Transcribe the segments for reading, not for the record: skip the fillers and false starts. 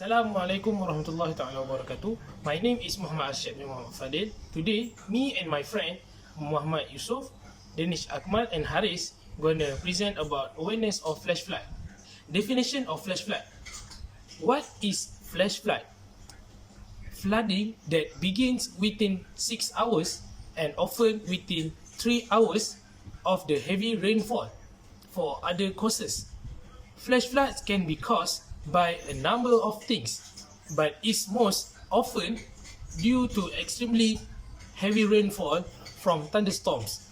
Assalamualaikum warahmatullahi ta'ala wabarakatuh. My name is Arshad bin Fadil. Today, me and my friend Muhammad Yusuf, Danish, Akmal and Hariz gonna present about awareness of flash flood. Definition of flash flood. What is flash flood? Flooding that begins within 6 hours and often within 3 hours of the heavy rainfall. For other causes, flash floods can be caused by a number of things, but is most often due to extremely heavy rainfall from thunderstorms.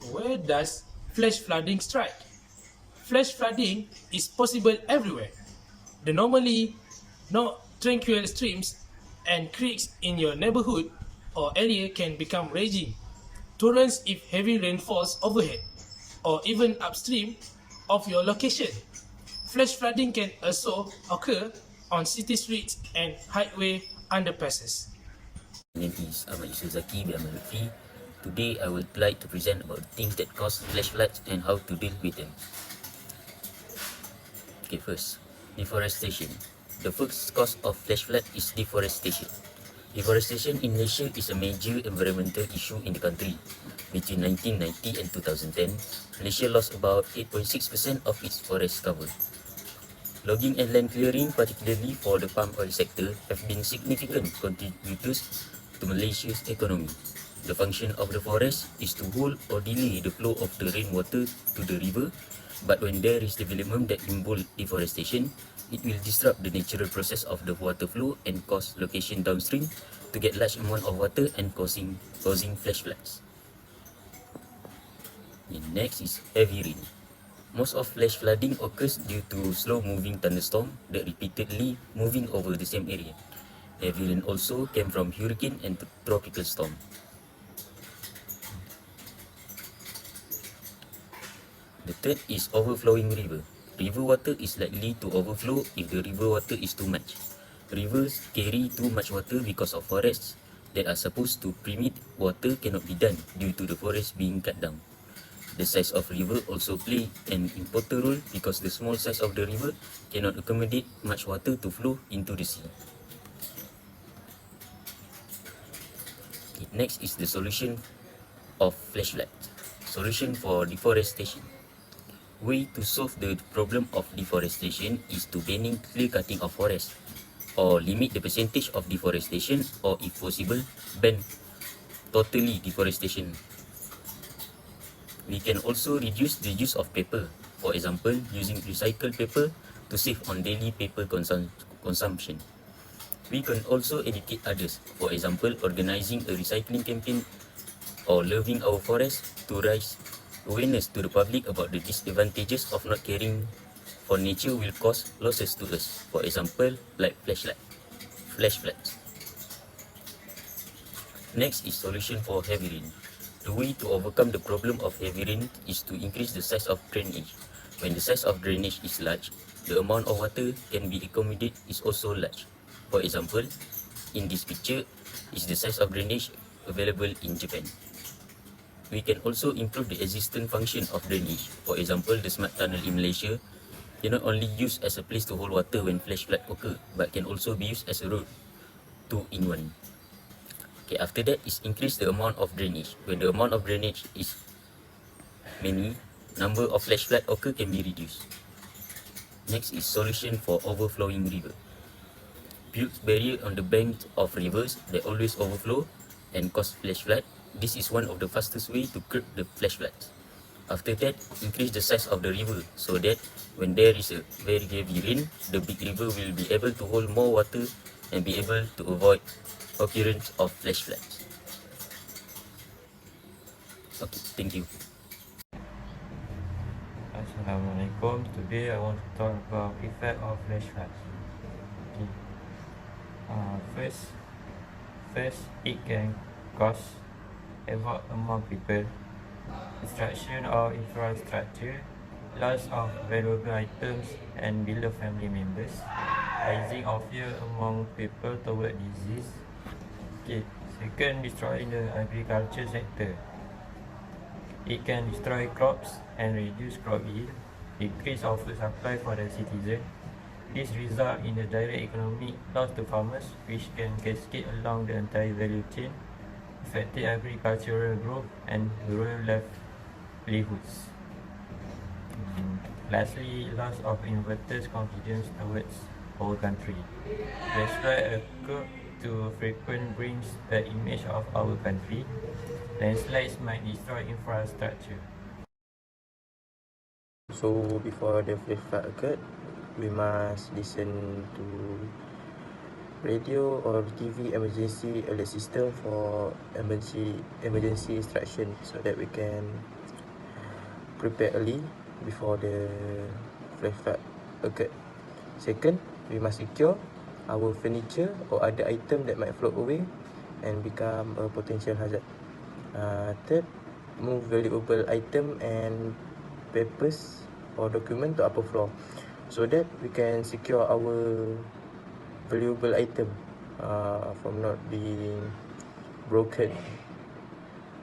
Where does flash flooding strike? Flash flooding is possible everywhere. The normally no tranquil streams and creeks in your neighborhood or area can become raging torrents if heavy rain falls overhead or even upstream of your location. Flash flooding can also occur on city streets and highway underpasses. My name is Ahmad Zaki by Lutfi. Today I would like to present about things that cause flash floods and how to deal with them. Okay, first, deforestation. The first cause of flash flood is deforestation. Deforestation in Malaysia is a major environmental issue in the country. Between 1990 and 2010, Malaysia lost about 8.6% of its forest cover. Logging and land clearing, particularly for the palm oil sector, have been significant contributors to Malaysia's economy. The function of the forest is to hold or delay the flow of the rainwater to the river, but when there is development that involves deforestation, it will disrupt the natural process of the water flow and cause location downstream to get large amount of water and causing flash floods. And next is heavy rain. Most of flash flooding occurs due to slow-moving thunderstorm that repeatedly moving over the same area. Heavy rain also came from hurricane and tropical storm. The third is overflowing river. River water is likely to overflow if the river water is too much. Rivers carry too much water because of forests that are supposed to permit water cannot be done due to the forest being cut down. The size of river also play an important role because the small size of the river cannot accommodate much water to flow into the sea. Next is the solution of flash flood. Solution for deforestation. Way to solve the problem of deforestation is to banning clear cutting of forest or limit the percentage of deforestation, or if possible ban totally deforestation. We can also reduce the use of paper, for example using recycled paper to save on daily paper consumption. We can also educate others, for example organizing a recycling campaign or loving our forest to raise awareness to the public about the disadvantages of not caring for nature will cause losses to us, for example like flash floods. Next is solution for heavy rain. The way to overcome the problem of heavy rain is to increase the size of drainage. When the size of drainage is large, the amount of water can be accommodated is also large. For example, in this picture is the size of drainage available in Japan. We can also improve the existing function of drainage. For example, the smart tunnel in Malaysia cannot only used as a place to hold water when flash flood occur, but can also be used as a road, 2-in-1. Okay, after that is increase the amount of drainage. When the amount of drainage is many, number of flash flood occur can be reduced. Next is solution for overflowing river. Build barrier on the banks of rivers that always overflow and cause flash flood. This is one of the fastest way to curb the flash floods. After that, increase the size of the river so that when there is a very heavy rain, the big river will be able to hold more water and be able to avoid occurrence of flash floods. Okay, thank you. Assalamualaikum. Today I want to talk about effect of flash floods. Okay. First, it can cause havoc among people, destruction of infrastructure, loss of valuable items and beloved family members, rising of fear among people toward disease. Okay. Second, destroying the agriculture sector. It can destroy crops and reduce crop yield, decrease of food supply for the citizen, This results in a direct economic loss to farmers, which can cascade along the entire value chain, affecting agricultural growth and rural livelihoods. Lastly, loss of investors' confidence towards our country. Flash flood occur too frequent brings the image of our country. Landslides might destroy infrastructure. So before the flash flood occurred, we must listen to radio or TV emergency alert system for emergency instruction so that we can prepare early before the flash flood occurred. Second, we must secure our furniture or other item that might float away and become a potential hazard. Third, move valuable item and papers or document to upper floor so that we can secure our valuable item from not being broken.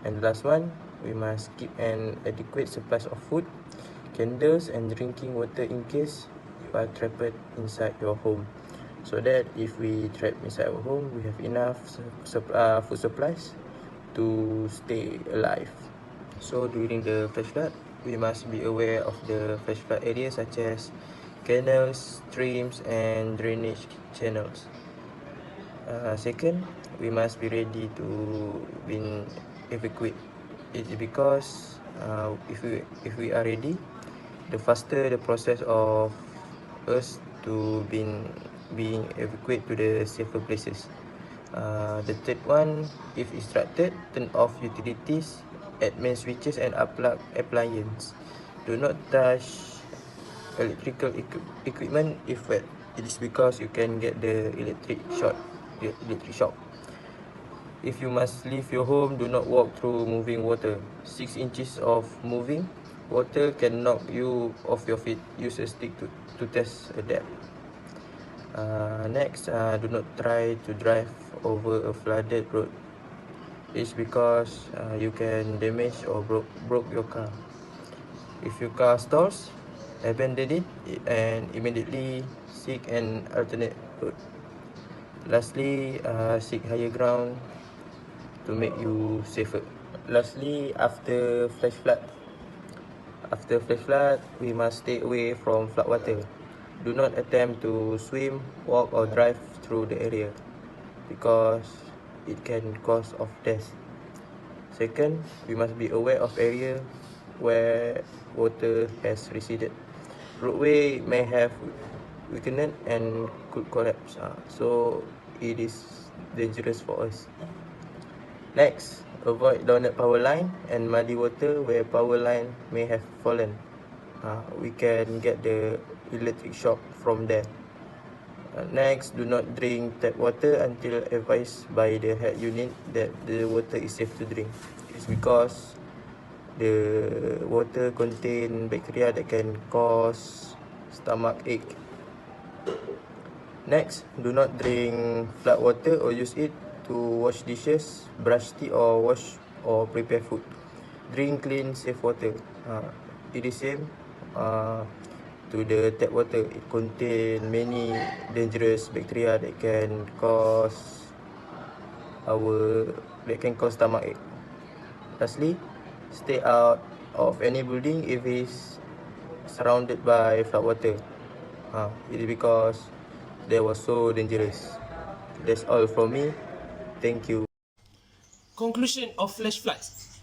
And the last one, we must keep an adequate supply of food, candles and drinking water in case you are trapped inside your home, so that if we trap inside our home, we have enough food supplies to stay alive. So during the flash flood, we must be aware of the flash flood areas such as canals, streams and drainage channels. Second, we must be ready to be evacuate. It's because if we are ready, the faster the process of us to being evacuated to the safer places. The third one, if instructed, turn off utilities, admin switches and unplug appliances. Do not touch electrical equipment if wet. It is because you can get the electric shock. If you must leave your home, do not walk through moving water. 6 inches of moving water can knock you off your feet. Use a stick to test a depth. Next, do not try to drive over a flooded road. It's because you can damage or broke your car. If your car stalls, abandon it and immediately seek an alternate route. Lastly, seek higher ground to make you safer. Lastly, after flash flood, we must stay away from floodwater. Do not attempt to swim, walk or drive through the area because it can cause of death. Second, we must be aware of area where water has receded. Roadway may have weakened and could collapse, so it is dangerous for us. Next, avoid downed power line and muddy water where power line may have fallen. We can get the electric shock from there. Next, do not drink tap water until advised by the head unit that the water is safe to drink. It's because the water contain bacteria that can cause stomach ache. Next, do not drink flood water or use it to wash dishes, brush teeth or wash or prepare food. Drink clean, safe water. It is same to the tap water. It contains many dangerous bacteria that can cause stomach ache. Lastly, stay out of any building if it's surrounded by flood water. It is because they were so dangerous. That's all from me. Thank you. Conclusion of flash floods.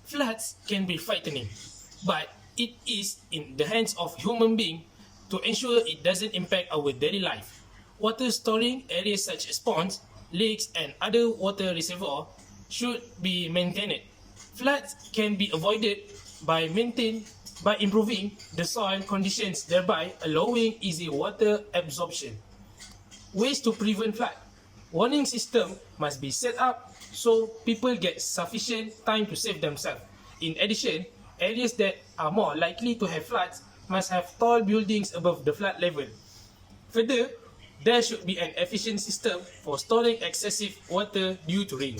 Floods can be frightening, but it is in the hands of human beings to ensure it doesn't impact our daily life. Water storing areas such as ponds, lakes and other water reservoirs should be maintained. Floods can be avoided by improving the soil conditions, thereby allowing easy water absorption. Ways to prevent flood. Warning system must be set up so people get sufficient time to save themselves. In addition, areas that are more likely to have floods must have tall buildings above the flood level. Further, there should be an efficient system for storing excessive water due to rain.